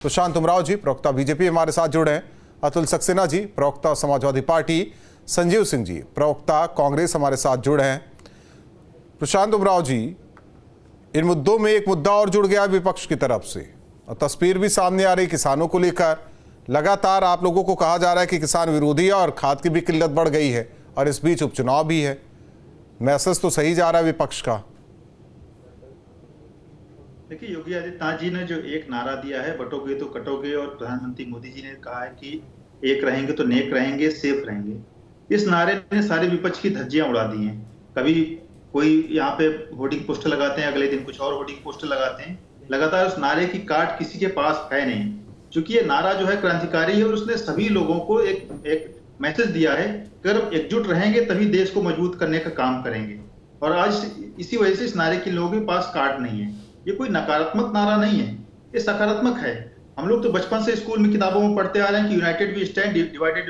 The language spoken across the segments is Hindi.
प्रशांत उमराव जी प्रवक्ता बीजेपी हमारे साथ जुड़े हैं, अतुल सक्सेना जी प्रवक्ता समाजवादी पार्टी, संजीव सिंह जी प्रवक्ता कांग्रेस हमारे साथ जुड़े हैं। प्रशांत उमराव जी, इन मुद्दों में एक मुद्दा और जुड़ गया विपक्ष की तरफ से और तस्वीर भी सामने आ रही किसानों को लेकर। लगातार आप लोगों को कहा जा रहा है कि किसान विरोधी है और खाद की भी किल्लत बढ़ गई है और इस बीच उपचुनाव भी है। मैसेज तो सही जा रहा है विपक्ष का। देखिए, योगी आदित्यनाथ जी ने जो एक नारा दिया है, बटोगे तो कटोगे, और प्रधानमंत्री मोदी जी ने कहा है कि एक रहेंगे तो नेक रहेंगे, सेफ रहेंगे। इस नारे ने सारे विपक्ष की धज्जियां उड़ा दी हैं। कभी कोई यहाँ पे होर्डिंग पोस्टर लगाते हैं, अगले दिन कुछ और होर्डिंग पोस्टर लगाते हैं। लगातार उस नारे की काट किसी के पास है नहीं, क्योंकि ये नारा जो है क्रांतिकारी है और उसने सभी लोगों को एक मैसेज दिया है कि अगर एकजुट रहेंगे तभी देश को मजबूत करने का काम करेंगे। और आज इसी वजह से इस नारे के लोगों के पास काट नहीं है। ये कोई नकारात्मक नारा नहीं है, ये सकारात्मक है। हम लोग तो बचपन से स्कूल में किताबों में पढ़ते आ रहे हैं कि united we stand, divided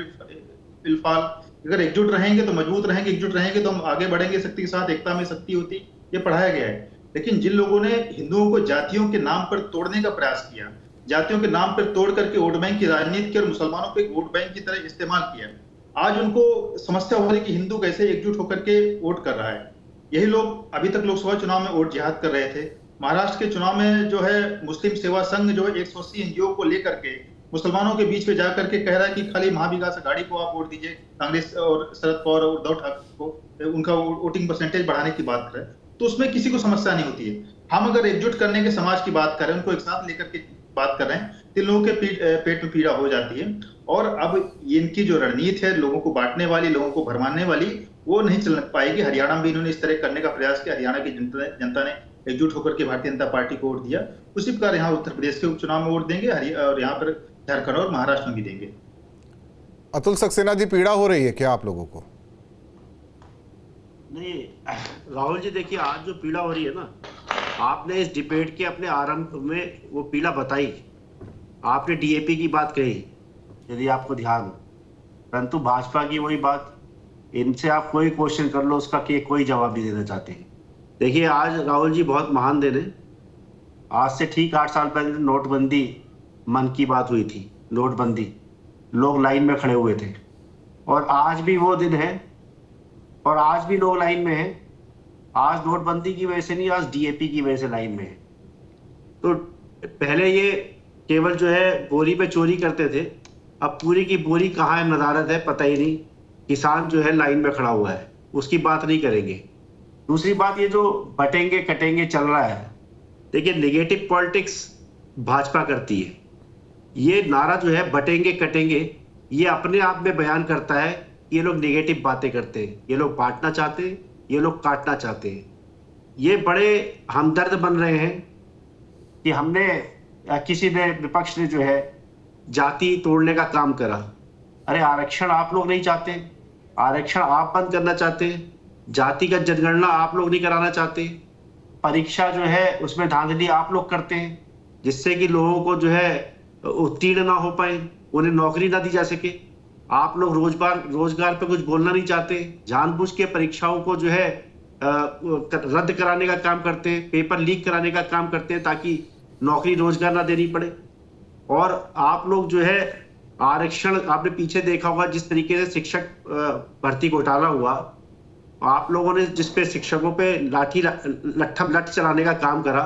will fall. अगर एकजुट रहेंगे तो मजबूत रहेंगे, एकजुट रहेंगे तो हम आगे बढ़ेंगे, शक्ति के साथ एकता में शक्ति होती, ये पढ़ाया गया है। लेकिन जिन लोगों ने हिंदुओं को जातियों के नाम पर तोड़ने का प्रयास किया, जातियों के नाम पर तोड़ करके वोट बैंक की राजनीति की और मुसलमानों को एक वोट बैंक की तरह इस्तेमाल किया, आज उनको समस्या हो रही कि हिंदू कैसे एकजुट होकर के वोट कर रहा है। यही लोग अभी तक लोकसभा चुनाव में वोट जिहाद कर रहे थे। महाराष्ट्र के चुनाव में जो है मुस्लिम सेवा संघ जो है 180 एनजीओ को लेकर के मुसलमानों के बीच में जाकर के कह रहा है कि खाली महाविकास अघाड़ी को आप वोट दीजिए, कांग्रेस और शरद पवार और उद्धव ठाकरे को उनका वोटिंग परसेंटेज बढ़ाने की बात करें, तो उसमें किसी को समस्या नहीं होती है। हम अगर एकजुट करने के समाज की बात करें, उनको एक साथ लेकर के बात कर रहे हैं, तो लोगों के पेट में पीड़ा हो जाती है। और अब इनकी जो रणनीति है, लोगों को बांटने वाली, लोगों को भरमाने वाली, वो नहीं चल पाएगी। हरियाणा में भी इन्होंने इस तरह करने का प्रयास किया। हरियाणा की जनता ने एकजुट होकर के भारतीय जनता पार्टी को वोट दिया। उसी प्रकार यहाँ उत्तर प्रदेश के उपचुनाव में वोट देंगे और यहाँ पर झारखंड और महाराष्ट्र में भी देंगे। अतुल सक्सेना जी, पीड़ा हो रही है क्या आप लोगों को? नहीं राहुल जी, देखिए आज जो पीड़ा हो रही है ना, आपने इस डिबेट के अपने आरंभ में वो पीड़ा बताई। आपने डीएपी की बात कही, यदि आपको ध्यान हो, परंतु भाजपा की वही बात, इनसे आप कोई क्वेश्चन कर लो उसका कि कोई जवाब नहीं देना चाहते हैं। देखिए आज राहुल जी बहुत महान दिन है। आज से ठीक 8 साल पहले नोटबंदी मन की बात हुई थी, नोटबंदी, लोग लाइन में खड़े हुए थे और आज भी वो दिन है और आज भी लोग लाइन में हैं। आज नोटबंदी की वजह से नहीं, आज डीएपी की वजह से लाइन में है। तो पहले ये केवल जो है बोरी पे चोरी करते थे, अब पूरी की बोरी कहाँ है, नदारत है, पता ही नहीं। किसान जो है लाइन में खड़ा हुआ है, उसकी बात नहीं करेंगे। दूसरी बात, ये जो बटेंगे कटेंगे चल रहा है, देखिए नेगेटिव पॉलिटिक्स भाजपा करती है। ये नारा जो है बटेंगे कटेंगे, ये अपने आप में बयान करता है कि ये लोग नेगेटिव बातें करते हैं, ये लोग बांटना चाहते हैं, ये लोग काटना चाहते हैं। ये बड़े हमदर्द बन रहे हैं कि हमने किसी ने, विपक्ष ने जो है जाति तोड़ने का काम करा। अरे आरक्षण आप लोग नहीं चाहते, आरक्षण आप बंद करना चाहते हैं, जातिगत जनगणना आप लोग नहीं कराना चाहते, परीक्षा जो है उसमें धांधली आप लोग करते हैं जिससे कि लोगों को जो है उत्तीर्ण ना हो पाए, उन्हें नौकरी ना दी जा सके। आप लोग रोजगार पे कुछ बोलना नहीं चाहते, जानबूझ के परीक्षाओं को जो है रद्द कराने का काम करते हैं, पेपर लीक कराने का काम करते हैं ताकि नौकरी रोजगार ना देनी पड़े। और आप लोग जो है आरक्षण, आपने पीछे देखा होगा जिस तरीके से शिक्षक भर्ती घोटाला हुआ, आप लोगों ने जिसपे शिक्षकों पे लठ चलाने का काम करा,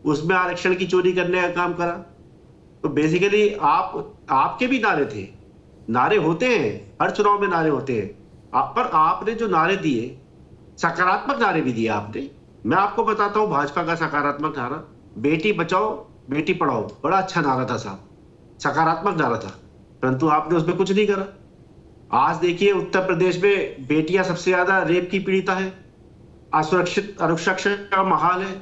उसमें आरक्षण की चोरी करने का काम करा। तो बेसिकली आपके भी नारे थे, नारे होते हैं, हर चुनाव में नारे होते हैं, पर आपने जो नारे दिए, सकारात्मक नारे भी दिए आपने। मैं आपको बताता हूँ भाजपा का सकारात्मक नारा, बेटी बचाओ बेटी पढ़ाओ, बड़ा अच्छा नारा था साहब, सकारात्मक नारा था, परंतु आपने उसमें कुछ नहीं करा। आज देखिए उत्तर प्रदेश में बेटियां सबसे ज्यादा रेप की पीड़िता है, असुरक्षित का माहौल है।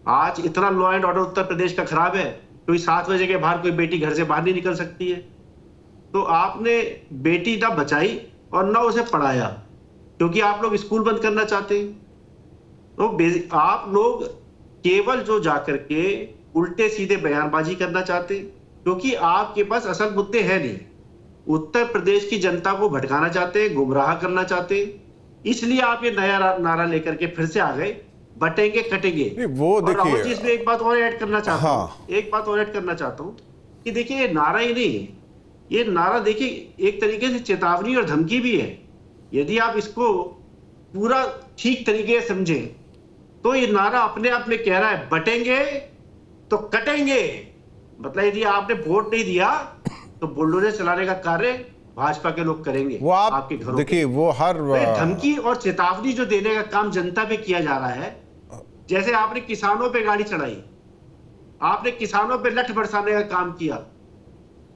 आज इतना law and order Uttar Pradesh का खराब है, कोई 7 बजे के बाहर कोई बेटी घर से बाहर नहीं निकल सकती है। तो आपने बेटी ना बचाई और ना उसे पढ़ाया, क्योंकि आप लोग स्कूल बंद करना चाहते हैं। तो आप लोग केवल जो जाकर के उल्टे सीधे बयानबाजी करना चाहते हैं, क्योंकि आपके पास असल मुद्दे हैं नहीं। उत्तर प्रदेश की जनता को भटकाना चाहते हैं, गुमराह करना चाहते हैं, इसलिए आप ये नया नारा लेकर के फिर से आ गए, बटेंगे कटेंगे। वो देखिए, इसमें एक बात और ऐड करना चाहता हूँ, एक बात और ऐड करना चाहता हूँ कि देखिए ये नारा ही नहीं है, ये नारा देखिए एक तरीके से चेतावनी और धमकी भी है। यदि आप इसको पूरा ठीक तरीके से समझे तो ये नारा अपने आप में कह रहा है बटेंगे तो कटेंगे। मतलब यदि आपने वोट नहीं दिया तो बुलडोजर चलाने का कार्य भाजपा के लोग करेंगे वो आप आपके घरों देखिए वो हर पे। तो धमकी और चेतावनी जो देने का काम जनता पे किया जा रहा है, जैसे आपने किसानों पे गाड़ी चढ़ाई, आपने किसानों पे लठ बरसाने का काम किया,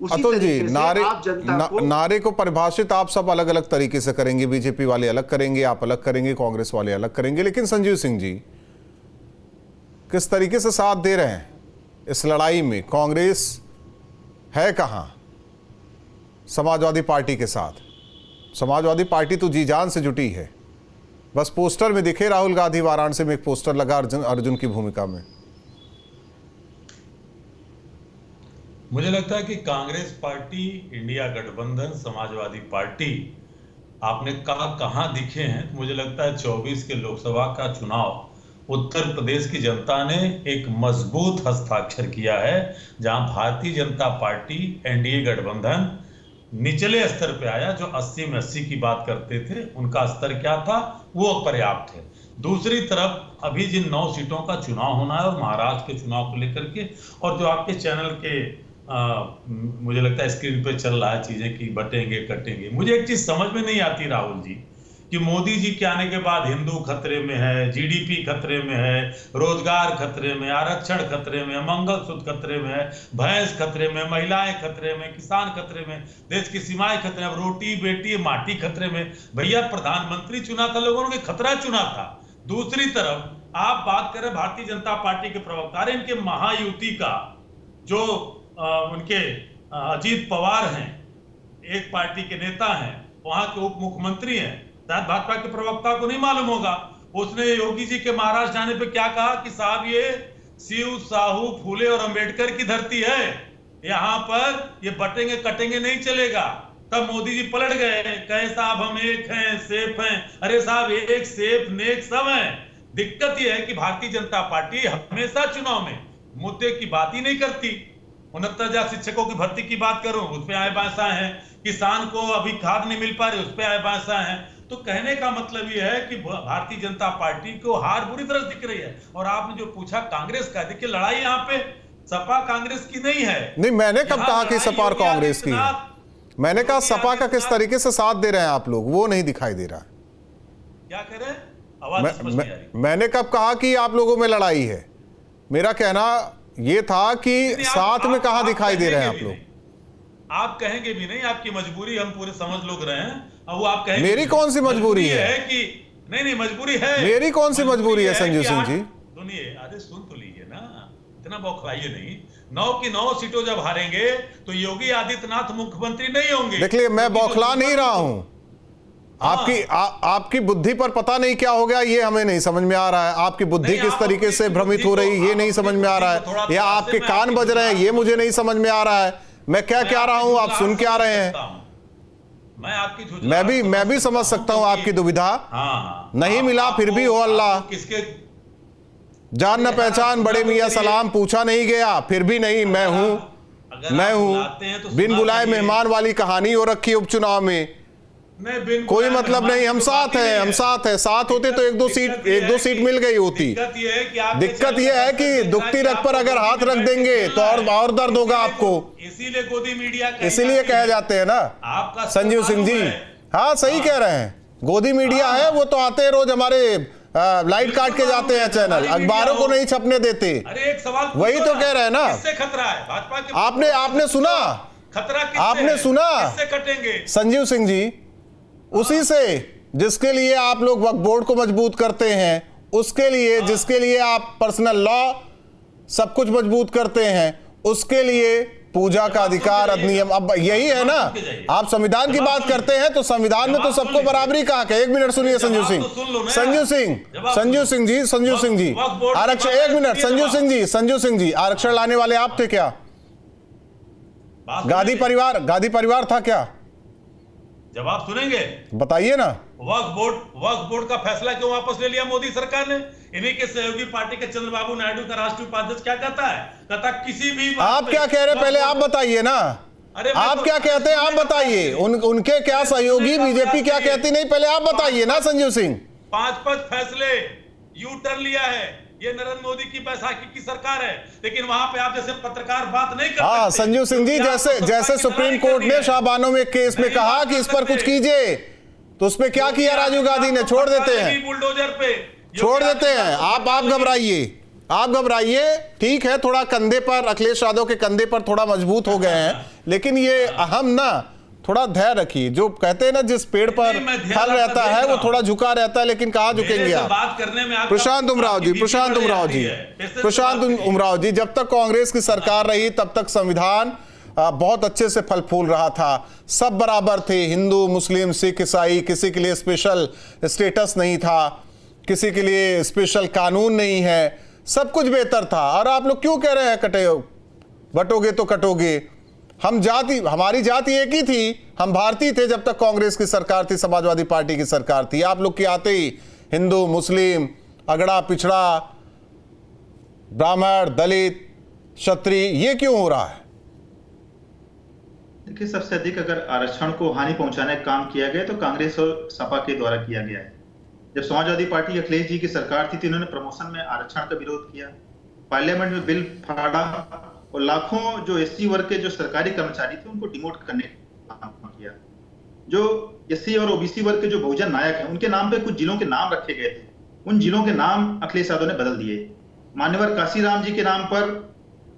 उसी अतुल जी तरीके से नारे आप जनता को नारे को परिभाषित आप सब अलग अलग तरीके से करेंगे, बीजेपी वाले अलग करेंगे, आप अलग करेंगे, कांग्रेस वाले अलग करेंगे, लेकिन संजीव सिंह जी किस तरीके से साथ दे रहे हैं इस लड़ाई में? कांग्रेस है कहां समाजवादी पार्टी के साथ? समाजवादी पार्टी तो जी जान से जुटी है, बस पोस्टर में दिखे राहुल गांधी, वाराणसी में एक पोस्टर लगा अर्जुन की भूमिका में। मुझे लगता है कि कांग्रेस पार्टी, इंडिया गठबंधन, समाजवादी पार्टी आपने कहा कहां दिखे हैं। मुझे लगता है 24 के लोकसभा का चुनाव उत्तर प्रदेश की जनता ने एक मजबूत हस्ताक्षर किया है, जहां भारतीय जनता पार्टी, एनडीए गठबंधन निचले स्तर पे आया। जो 80 में 80 की बात करते थे उनका स्तर क्या था, वो पर्याप्त है। दूसरी तरफ अभी जिन 9 सीटों का चुनाव होना है और महाराष्ट्र के चुनाव को लेकर के, और जो आपके चैनल के मुझे लगता है स्क्रीन पे चल रहा है चीजें कि बटेंगे कटेंगे, मुझे एक चीज समझ में नहीं आती राहुल जी कि मोदी जी के आने के बाद हिंदू खतरे में है, जीडीपी खतरे में है, रोजगार खतरे में, आरक्षण खतरे में, मंगलसूत्र खतरे में है, भैंस खतरे में, महिलाएं खतरे में, किसान खतरे में, देश की सीमाएं खतरे में, रोटी बेटी माटी खतरे में। भैया प्रधानमंत्री चुना था लोगों ने, खतरा चुना था। दूसरी तरफ आप बात करें भारतीय जनता पार्टी के प्रवक्ता, इनके महायुति का जो उनके अजीत पवार हैं, एक पार्टी के नेता हैं, वहां के उप मुख्यमंत्री हैं, शायद भाजपा के प्रवक्ता को नहीं मालूम होगा, उसने योगी जी के महाराष्ट्र जाने पे क्या कहा कि साहब ये शिव, साहू, फूले और अंबेडकर की धरती है, यहाँ पर ये बटेंगे कटेंगे नहीं चलेगा। तब मोदी जी पलट गए, कहे साहब हम एक हैं, सेफ हैं। अरे साहब एक, सेफ, नेक सब हैं। दिक्कत ये है कि भारतीय जनता पार्टी हमेशा चुनाव में मुद्दे की बात ही नहीं करती। 69,000 शिक्षकों की भर्ती की बात करूं, उस पे आए बासा है, किसान को अभी खाद नहीं मिल पा रही, उस पे आए बासा है। तो कहने का मतलब यह है कि भारतीय जनता पार्टी को हार बुरी तरह दिख रही है। और आपने जो पूछा कांग्रेस का, देखिए लड़ाई यहाँ पे सपा कांग्रेस की नहीं है। नहीं, मैंने कब कहा कि सपा और कांग्रेस की है? मैंने कहा सपा का किस तरीके से साथ दे रहे हैं आप लोग, वो नहीं दिखाई दे रहा। क्या कह रहे हैं? आवाज स्पष्ट नहीं आ रही। मैंने कब कहा कि आप लोगों में लड़ाई है? मेरा कहना ये था कि साथ में कहां दिखाई दे रहे हैं आप लोग? आप कहेंगे भी नहीं, आपकी मजबूरी हम पूरे समझ लोग रहे हैं। अब वो आप कहेंगे मेरी कौन सी मजबूरी है कि नहीं मजबूरी है। मेरी कौन सी मजबूरी है संजीव सिंह जी? सुनिए, अरे सुन तो लीजिए ना, इतना बौखलाइए नहीं। 9 की 9 सीटों जब हारेंगे तो योगी आदित्यनाथ मुख्यमंत्री नहीं होंगे। देखिए मैं बौखला नहीं रहा हूं, आपकी बुद्धि पर पता नहीं क्या हो गया, ये हमें नहीं समझ में आ रहा है। आपकी बुद्धि किस तरीके से भ्रमित हो रही, ये नहीं समझ में आ रहा है, या आपके कान बज रहे हैं, ये मुझे नहीं समझ में आ रहा है। मैं क्या रहा हूं, आप सुन क्या रहे हैं? मैं भी समझ सकता हूं आपकी दुविधा। नहीं मिला फिर भी हो अल्लाह, जान न पहचान बड़े मियां सलाम, पूछा नहीं गया फिर भी नहीं, मैं हूं। बिन बुलाए मेहमान वाली कहानी हो रखी उपचुनाव में। कोई मतलब नहीं, हम साथ हैं। साथ होते तो एक दो सीट मिल गई होती। दिक्कत यह है कि दुखती रग पर अगर हाथ रख देंगे तो और दर्द होगा आपको। इसीलिए गोदी मीडिया, इसीलिए कह जाते हैं ना संजीव सिंह जी। हाँ सही कह रहे हैं, गोदी मीडिया है, वो तो आते हैं रोज हमारे लाइट काट के जाते हैं चैनल, अखबारों को नहीं छपने देते। अरे एक सवाल वही तो कह रहे हैं ना, किससे खतरा है? भाजपा के। आपने सुना खतरा किससे? आपने सुना किससे कटेंगे? संजीव सिंह जी, उसी से जिसके लिए आप लोग वक्फ बोर्ड को मजबूत करते हैं, उसके लिए जिसके लिए आप पर्सनल लॉ सब कुछ मजबूत करते हैं, उसके लिए पूजा का अधिकार अधिनियम। अब यही है ना, आप संविधान की बात करते हैं तो संविधान में तो सबको बराबरी का हक है। 1 मिनट सुनिए संजीव सिंह जी, आरक्षण 1 मिनट संजीव सिंह जी, आरक्षण लाने वाले आप थे क्या? गांधी परिवार था क्या? जवाब सुनेंगे? बताइए ना। वक्फ बोर्ड का फैसला क्यों वापस ले लिया मोदी सरकार ने? इन्हीं के सहयोगी पार्टी के चंद्रबाबू नायडू का राष्ट्रीय उपाध्यक्ष क्या कहता है? कहता किसी भी आप क्या कह रहे हैं पहले आप बताइए ना। अरे आप क्या कहते हैं आप बताइए। उनके क्या सहयोगी बीजेपी क्या कहती, नहीं पहले आप बताइए ना संजीव सिंह। 5 फैसले यू टर्न लिया है, ये नरेंद्र मोदी की बैसाखी की सरकार है, लेकिन वहां पे आप जैसे पत्रकार बात नहीं कर हाँ सकते। संजीव सिंह जी, जैसे सुप्रीम कोर्ट ने शाहबानो में केस में कहा कि इस पर कुछ कीजिए, तो उस पर क्या किया राजीव गांधी ने? छोड़ देते हैं, बुलडोजर पे छोड़ देते हैं। आप घबराइए, ठीक है, थोड़ा कंधे पर अखिलेश यादव के कंधे पर थोड़ा मजबूत हो गए हैं, लेकिन ये अहम ना, थोड़ा धैर्य रखिए। जो कहते हैं ना जिस पेड़ पर फल रहता है वो थोड़ा झुका रहता है, लेकिन कहाँ झुकेंगे आप? बात करने में प्रशांत उमराव जी, जब तक कांग्रेस की सरकार रही तब तक संविधान बहुत अच्छे से फल फूल रहा था, सब बराबर थे, हिंदू मुस्लिम सिख ईसाई, किसी के लिए स्पेशल स्टेटस नहीं था, किसी के लिए स्पेशल कानून नहीं है, सब कुछ बेहतर था। और आप लोग क्यों कह रहे हैं बटोगे तो कटोगे? हमारी जाति एक ही थी, हम भारतीय थे जब तक कांग्रेस की सरकार थी, समाजवादी पार्टी की सरकार थी। आप लोग के आते ही हिंदू मुस्लिम, अगड़ा पिछड़ा, ब्राह्मण दलित क्षत्रिय, ये क्यों हो रहा है? देखिए, सबसे अधिक अगर आरक्षण को हानि पहुंचाने का काम किया गया तो कांग्रेस और सपा के द्वारा किया गया है। जब समाजवादी पार्टी अखिलेश जी की सरकार थी तो इन्होंने प्रमोशन में आरक्षण का विरोध किया, पार्लियामेंट में बिल फाड़ा और लाखों जो एससी वर्ग के जो सरकारी कर्मचारी थे उनको डिमोट करने का काम किया। जो एससी और ओबीसी वर्ग के जो बहुजन नायक हैं उनके नाम पे कुछ जिलों के नाम रखे गए थे, उन जिलों के नाम अखिलेश यादव ने बदल दिए। मान्यवर काशीराम जी के नाम पर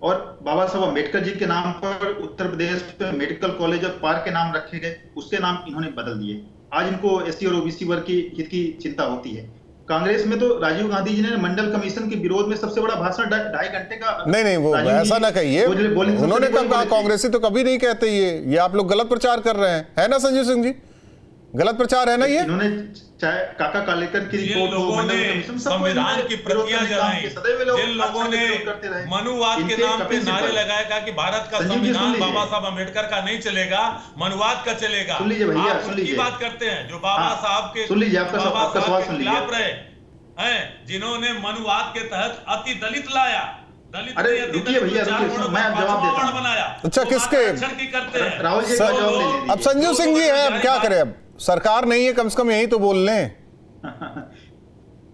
और बाबा साहब अम्बेडकर जी के नाम पर उत्तर प्रदेश में मेडिकल कॉलेज और पार्क के नाम रखे गए, उसके नाम इन्होंने बदल दिए। आज इनको एससी और ओबीसी वर्ग की हित की चिंता होती है। कांग्रेस में तो राजीव गांधी जी ने मंडल कमीशन के विरोध में सबसे बड़ा भाषण 2.5 घंटे का। नहीं वो ऐसा ना कहिए, उन्होंने कब कहा? कांग्रेसी तो कभी नहीं कहते ये आप लोग गलत प्रचार कर रहे हैं, है ना संजीव सिंह जी? गलत प्रचार है ना ये? इन्होंने चाहे काका कालेकर की रिपोर्ट लोगों ने संविधान की प्रतियां जलाई, जिन लोगों ने मनुवाद के नाम पे नारे लगाए, कहा कि भारत का संविधान बाबा साहब अम्बेडकर का नहीं चलेगा, मनुवाद का चलेगा। सुन लीजिए भैया, आप उनकी बात करते हैं जो बाबा साहब के खिलाफ रहे हैं, जिन्होंने मनुवाद के तहत अति दलित लाया। अरे रुकिए भैया, मैं अब जवाब देता हूं। बनाया। अच्छा, किसके? राहुल जी का जवाब ले लीजिए। अब संजीव सिंह जी है, अब क्या करें? अब सरकार नहीं है, कम से कम यही तो बोल लें।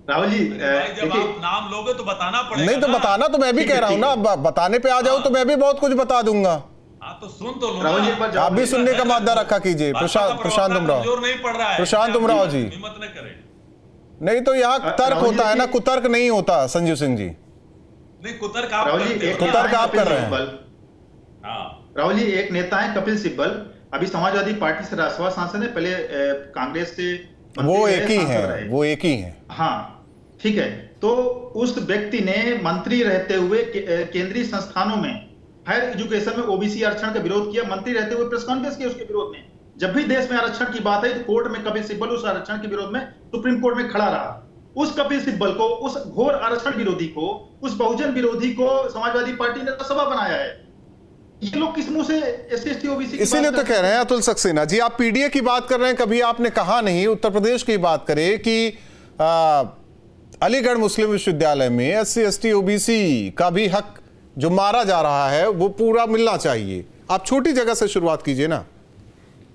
राहुल जी, जब आप नाम लोगे तो बताना पड़ेगा। नहीं तो बताना तो मैं भी कह रहा हूं ना, बताने पे आ जाऊं तो मैं भी बहुत कुछ बता दूंगा। तो सुन तो लो। राहुल जी, आप भी सुनने का मादा रखा कीजिए। प्रशांत उमराव, प्रशांत उमराव जी, हिम्मत न करें। नहीं तो यहाँ तर्क होता है ना, कुतर्क नहीं होता संजीव सिंह जी। नहीं, कुतर्क आप कर रहे हैं। राहुल जी, एक नेता है कपिल सिब्बल, अभी समाजवादी पार्टी से राज्यसभा सांसद है, पहले कांग्रेस से वो एक ही है। हाँ, ठीक है। तो उस व्यक्ति ने मंत्री रहते हुए केंद्रीय संस्थानों में हायर एजुकेशन में ओबीसी आरक्षण का विरोध किया, मंत्री रहते हुए प्रेस कॉन्फ्रेंस की उसके विरोध में। जब भी देश में आरक्षण की बात आई तो कोर्ट में कपिल सिब्बल उस आरक्षण के विरोध में सुप्रीम कोर्ट में खड़ा रहा। उस कपिल सिब्बल को, उस घोर आरक्षण विरोधी को, उस बहुजन विरोधी को समाजवादी पार्टी ने सभा बनाया है। ये लोग किस मुंह से एससी ओबीसी? इसीलिए तो कह रहे हैं अतुल सक्सेना जी, आप पीडीए की बात कर रहे हैं, कभी आपने कहा नहीं उत्तर प्रदेश की बात करें कि अलीगढ़ मुस्लिम विश्वविद्यालय में एससी एसटी ओबीसी का भी हक जो मारा जा रहा है वो पूरा मिलना चाहिए। आप छोटी जगह से शुरुआत कीजिए ना।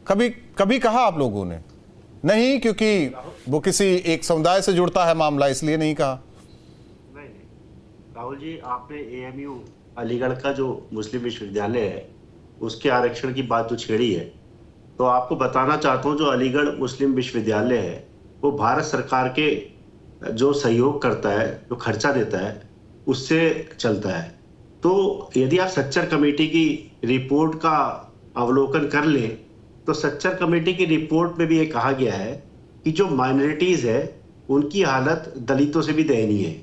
कभी कहा आप लोगों ने? नहीं, क्योंकि वो किसी एक समुदाय से जुड़ता है मामला, इसलिए नहीं कहा। नहीं, राहुल जी, आपने एएमयू अलीगढ़ का जो मुस्लिम विश्वविद्यालय है उसके आरक्षण की बात जो छेड़ी है, तो आपको बताना चाहता हूँ जो अलीगढ़ मुस्लिम विश्वविद्यालय है वो भारत सरकार के जो सहयोग करता है, जो खर्चा देता है, उससे चलता है। तो यदि आप सच्चर कमेटी की रिपोर्ट का अवलोकन कर लें तो सच्चर कमेटी की रिपोर्ट में भी ये कहा गया है कि जो माइनॉरिटीज है उनकी हालत दलितों से भी दयनीय है।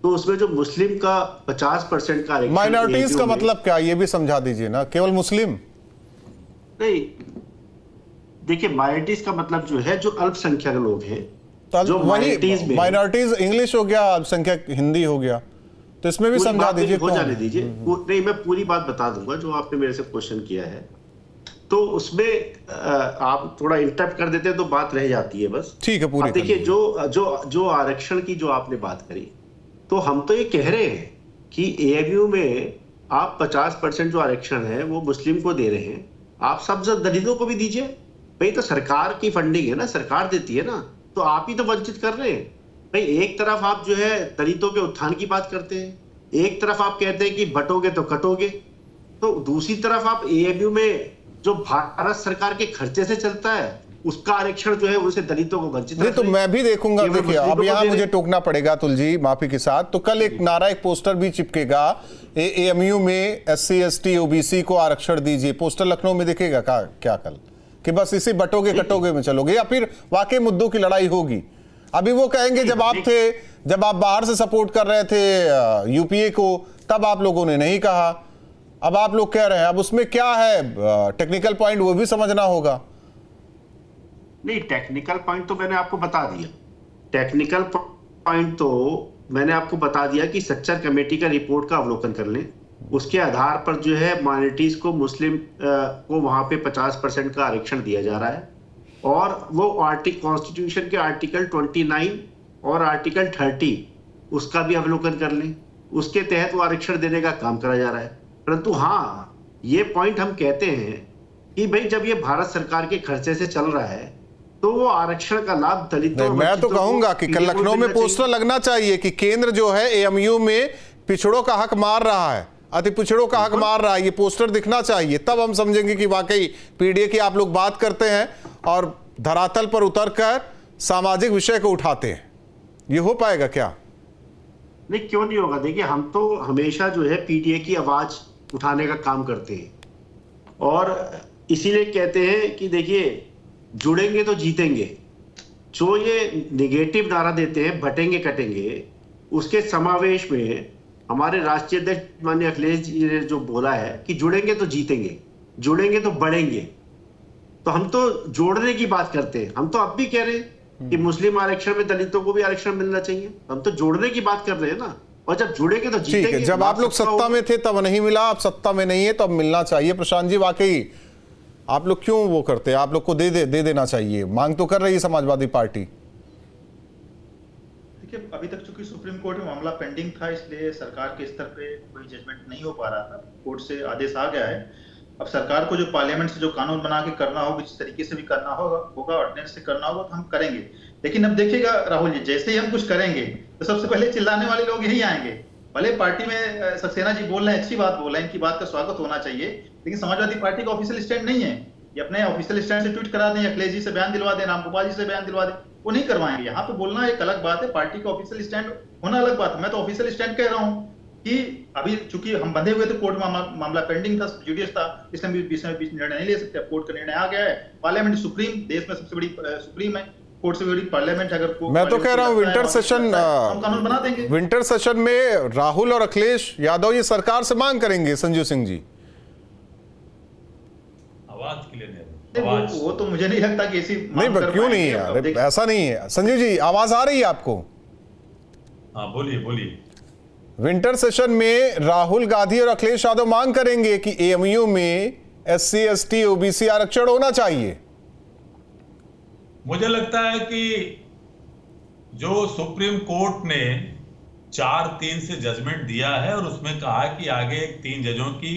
तो उसमें जो मुस्लिम का 50% का माइनॉरिटीज का मतलब क्या, ये भी समझा दीजिए ना। केवल मुस्लिम नहीं, देखिए माइनॉरिटीज का मतलब जो है जो अल्पसंख्यक लोग हैं, जो माइनॉरिटीज इंग्लिश हो गया, अल्पसंख्यक हिंदी हो गया, तो इसमें भी समझा दीजिए। हो जाने दीजिए, नहीं मैं पूरी बात बता दूंगा जो आपने मेरे से क्वेश्चन किया है। तो उसमें आप थोड़ा इंटरप्ट कर देते हैं तो बात रह जाती है बस। ठीक है, पूरी देखिए जो आरक्षण की जो आपने बात करी, तो हम तो ये कह रहे हैं कि एएमयू में आप 50% जो आरक्षण है वो मुस्लिम को दे रहे हैं, आप सब दलितों को भी दीजिए भाई। तो सरकार की फंडिंग है ना, सरकार देती है ना, तो आप ही तो वंचित कर रहे हैं भाई। एक तरफ आप जो है दलितों के उत्थान की बात करते हैं, एक तरफ आप कहते हैं कि बटोगे तो कटोगे, तो दूसरी तरफ आप एएमयू में जो भारत सरकार के खर्चे से चलता है उसका आरक्षण जो है उसे दलितों को वंचित। नहीं, तो मैं भी देखूंगा। देखिए, अब यहाँ मुझे टोकना पड़ेगा अतुल जी, माफी के साथ। तो कल एक नारा, एक पोस्टर भी चिपकेगा, एएमयू में SC ST OBC को आरक्षण दीजिए। पोस्टर लखनऊ में दिखेगा क्या कल, कि बस इसी बटोगे कटोगे में चलोगे, या फिर वाकई मुद्दों की लड़ाई होगी? अभी वो कहेंगे जब आप बाहर से सपोर्ट कर रहे थे यूपीए को, तब आप लोगों ने नहीं कहा, अब आप लोग कह रहे हैं। अब उसमें क्या है टेक्निकल पॉइंट, वो भी समझना होगा। नहीं, टेक्निकल पॉइंट तो मैंने आपको बता दिया। टेक्निकल पॉइंट तो मैंने आपको बता दिया कि सच्चर कमेटी का रिपोर्ट का अवलोकन कर लें, उसके आधार पर जो है माइनॉरिटीज को, मुस्लिम को वहां पे 50% का आरक्षण दिया जा रहा है, और वो कॉन्स्टिट्यूशन के आर्टिकल 29 और आर्टिकल 30 उसका भी अवलोकन कर लें, उसके तहत वो आरक्षण देने का काम करा जा रहा है। परंतु हाँ, ये पॉइंट हम कहते हैं कि भाई जब ये भारत सरकार के खर्चे से चल रहा है तो वो आरक्षण का लाभ दलितों, मैं तो कहूंगा कि कल लखनऊ में पोस्टर लगना चाहिए कि केंद्र जो है एएमयू में पिछड़ों का हक मार रहा है, अति पिछड़ों का हक मार रहा है। ये पोस्टर दिखना चाहिए, तब हम समझेंगे कि वाकई पीडीए की आप लोग बात करते हैं और धरातल पर उतरकर सामाजिक विषय को उठाते हैं। ये हो पाएगा क्या? नहीं, क्यों नहीं होगा। देखिए, हम तो हमेशा जो है पीडीए की आवाज उठाने का काम करते हैं, और इसीलिए कहते हैं कि देखिए जुड़ेंगे तो जीतेंगे। जो ये निगेटिव नारा देते हैं बटेंगे कटेंगे, उसके समावेश में हमारे राष्ट्रीय अध्यक्ष माननीय अखिलेश जी ने जो बोला है कि जुड़ेंगे तो जीतेंगे, जुड़ेंगे तो बढ़ेंगे, तो हम तो जोड़ने की बात करते हैं। हम तो अब भी कह रहे हैं कि मुस्लिम आरक्षण में दलितों को भी आरक्षण मिलना चाहिए, हम तो जोड़ने की बात कर रहे हैं ना। और जब जुड़ेंगे तो जीतेंगे। ठीक है, जब आप लोग सत्ता में थे तब नहीं मिला, अब सत्ता में नहीं है तो अब मिलना चाहिए। प्रशांत जी, वाकई आप लोग क्यों वो करते हैं? आप लोग को दे देना चाहिए। मांग तो कर रही है समाजवादी पार्टी। देखिए, अभी तक चूंकि सुप्रीम कोर्ट में मामला पेंडिंग था, इसलिए सरकार के स्तर पे कोई जजमेंट नहीं हो पा रहा था। कोर्ट से आदेश आ गया है। अब सरकार को जो पार्लियामेंट से जो कानून बना के करना होगा, जिस तरीके से भी करना होगा ऑर्डिनेंस से करना होगा, तो हम करेंगे। लेकिन अब देखिएगा राहुल जी, जैसे ही हम कुछ करेंगे तो सबसे पहले चिल्लाने वाले लोग यही आएंगे। भले पार्टी में सक्सेना जी बोल रहे हैं, अच्छी बात बोल रहे हैं, इनकी बात का स्वागत होना चाहिए, लेकिन समाजवादी पार्टी का ऑफिशियल स्टैंड नहीं है। ये अपने ऑफिशियल स्टैंड से ट्वीट करा दें, अखिलेश जी से बयान दिलवा दें, रामगोपाल जी से बयान दिलवा दें, वो नहीं करवाएंगे। यहाँ पे बोलना एक अलग बात है, पार्टी का ऑफिशियल स्टैंड होना अलग बात है। मैं तो ऑफिशियल स्टैंड कह रहा हूँ कि अभी चूंकि हम बंधे हुए थे, कोर्ट में मामला पेंडिंग था, जुडियस था, इसलिए बीच निर्णय नहीं ले सकते। अब कोर्ट का निर्णय आ गया है। पार्लियामेंट सुप्रीम, देश में सबसे बड़ी सुप्रीम है, कोर्ट से बड़ी पार्लियामेंट। अगर मैं तो कह रहा हूँ विंटर सेशन, हम कानून बना देंगे। विंटर सेशन में राहुल और अखिलेश यादव ये सरकार से मांग करेंगे। संजीव सिंह जी, आवाज के लिए वो तो मुझे नहीं लगता कि ऐसी नहीं, क्यों नहीं है, ऐसा नहीं है। संजीव जी, आवाज आ रही है आपको? हाँ, बोलिए। विंटर सेशन में राहुल गांधी और अखिलेश यादव मांग करेंगे कि एएमयू में SC ST OBC आरक्षण होना चाहिए। मुझे लगता है कि जो सुप्रीम कोर्ट ने 4-3 से जजमेंट दिया है और उसमें कहा कि आगे 3 जजों की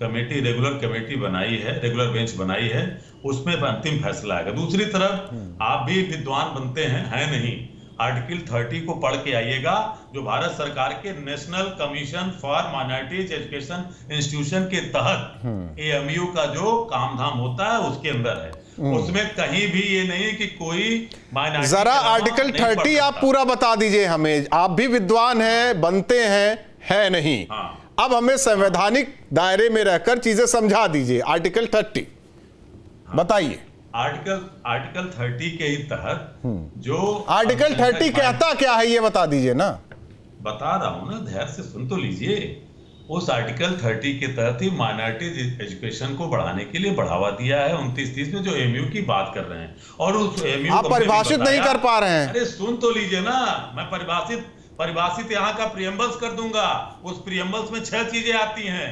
कमेटी, रेगुलर कमेटी बनाई है, रेगुलर बेंच बनाई है, उसमें अंतिम फैसला आएगा। दूसरी तरफ आप भी विद्वान बनते हैं नहीं, आर्टिकल 30 को पढ़ के आइएगा, जो भारत सरकार के national commission for minorities education institution के तहत एएमयू का जो काम धाम होता है उसके अंदर है। उसमें कहीं भी ये नहीं कि कोई माइनॉरिटी। जरा आर्टिकल 30 आप पूरा बता दीजिए हमें, आप भी विद्वान हैं, बनते हैं, है नहीं। हाँ। अब हमें संवैधानिक दायरे में रहकर चीजें समझा दीजिए। आर्टिकल 30 बताइए। आर्टिकल 30 के ही तहत जो आर्टिकल 30 कहता क्या है ये बता दीजिए ना। बता रहा हूं ना, धैर्य से सुन तो लीजिए। उस आर्टिकल 30 के तहत ही माइनॉरिटीज एजुकेशन को बढ़ाने के लिए बढ़ावा दिया है 29-30 में, जो एमयू की बात कर रहे हैं। और उस एमयू आप परिभाषित नहीं कर पा रहे हैं। अरे सुन तो लीजिए ना, मैं परिभाषित यहाँ का प्रियम्बल्स कर दूंगा। उस प्रियम्बल्स में 6 चीजें आती हैं।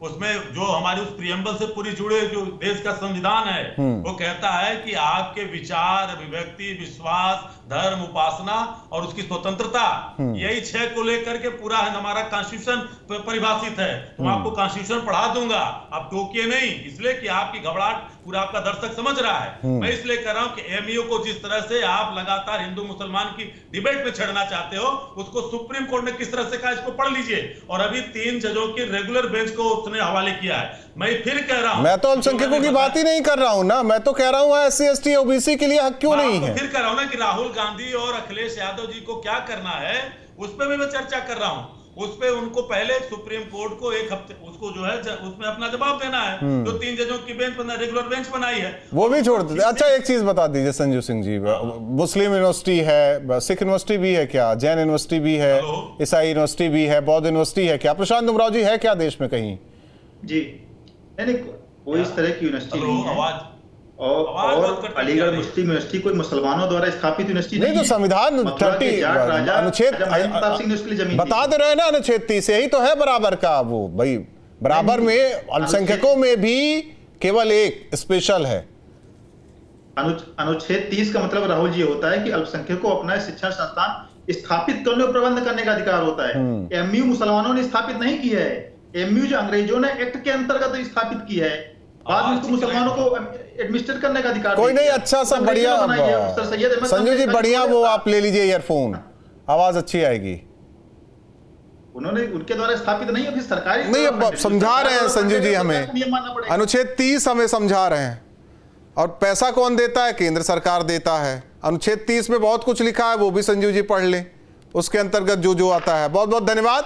उसमें जो हमारे उस प्रियम्बल से पूरी जुड़े जो देश का संविधान है, वो कहता है कि आपके विचार, अभिव्यक्ति, विश्वास, धर्म, उपासना और उसकी स्वतंत्रता, यही 6 को लेकर के पूरा है हमारा कॉन्स्टिट्यूशन परिभाषित है। तो मैं आपको कॉन्स्टिट्यूशन पढ़ा दूंगा, आप टोकिए नहीं, इसलिए कि आपकी घबराहट पूरा आपका दर्शक समझ रहा है। मैं इसलिए कह रहा हूं कि एमयू को जिस तरह से आप लगातार हिंदू मुसलमान की डिबेट में छेड़ना चाहते हो, उसको सुप्रीम कोर्ट ने किस तरह से कहा, इसको पढ़ लीजिए। और अभी 3 जजों की रेगुलर बेंच को उसने हवाले किया है। मैं फिर कह रहा हूं, मैं तो अल्पसंख्यकों की बात ही नहीं कर रहा हूं ना, मैं तो कह रहा हूं SC ST OBC के लिए हक क्यों नहीं है। फिर कह रहा हूं ना कि राहुल गांधी और अखिलेश यादव जी को क्या करना है, उस पर भी मैं चर्चा कर रहा हूं। उस पे उनको पहले सुप्रीम कोर्ट को 1 हफ्ते उसको जो है उसमें अपना जवाब देना है। जो 3 जजों की बेंच बना, रेगुलर बेंच बनाई है, वो भी छोड़ देते। अच्छा, एक चीज बता दीजिए संजीव सिंह जी, मुस्लिम यूनिवर्सिटी है, सिख यूनिवर्सिटी भी है क्या, जैन यूनिवर्सिटी भी है, ईसाई यूनिवर्सिटी भी है, बौद्ध यूनिवर्सिटी है क्या, प्रशांत उमराव जी है क्या देश में कहीं? जी नहीं, कोई इस तरह की यूनिवर्सिटी नहीं है। और अलीगढ़ मुस्लिम यूनिवर्सिटी कोई मुसलमानों द्वारा स्थापित यूनिवर्सिटी नहीं, तो संविधान 30 अनुच्छेद बता दे रहे हैं ना, अनुच्छेद 30 यही तो है बराबर का। वो भाई बराबर में अल्पसंख्यकों में भी केवल एक स्पेशल है। अनुच्छेद 30 का मतलब राहुल जी होता है कि अल्पसंख्यकों को अपना शिक्षण संस्थान स्थापित करने और प्रबंध करने का अधिकार होता है। एमयू मुसलमानों ने स्थापित नहीं किया है, एमयू जो अंग्रेजों ने एक्ट के अंतर्गत स्थापित किया है, बाद में मुसलमानों को एडमिनिस्ट्रेट करने का अधिकार कोई नहीं। अच्छा सा बढ़िया संजय जी, बढ़िया वो आप ले लीजिए ईयरफोन, आवाज अच्छी आएगी। उन्होंने उनके द्वारा स्थापित नहीं है, फिर सरकारी नहीं, अब समझा रहे हैं संजय जी हमें, अनुच्छेद 30 हमें समझा रहे हैं। और पैसा कौन देता है? केंद्र सरकार देता है। अनुच्छेद 30 में बहुत कुछ लिखा है, वो भी संजीव जी पढ़ लें, उसके अंतर्गत जो जो आता है। बहुत बहुत धन्यवाद।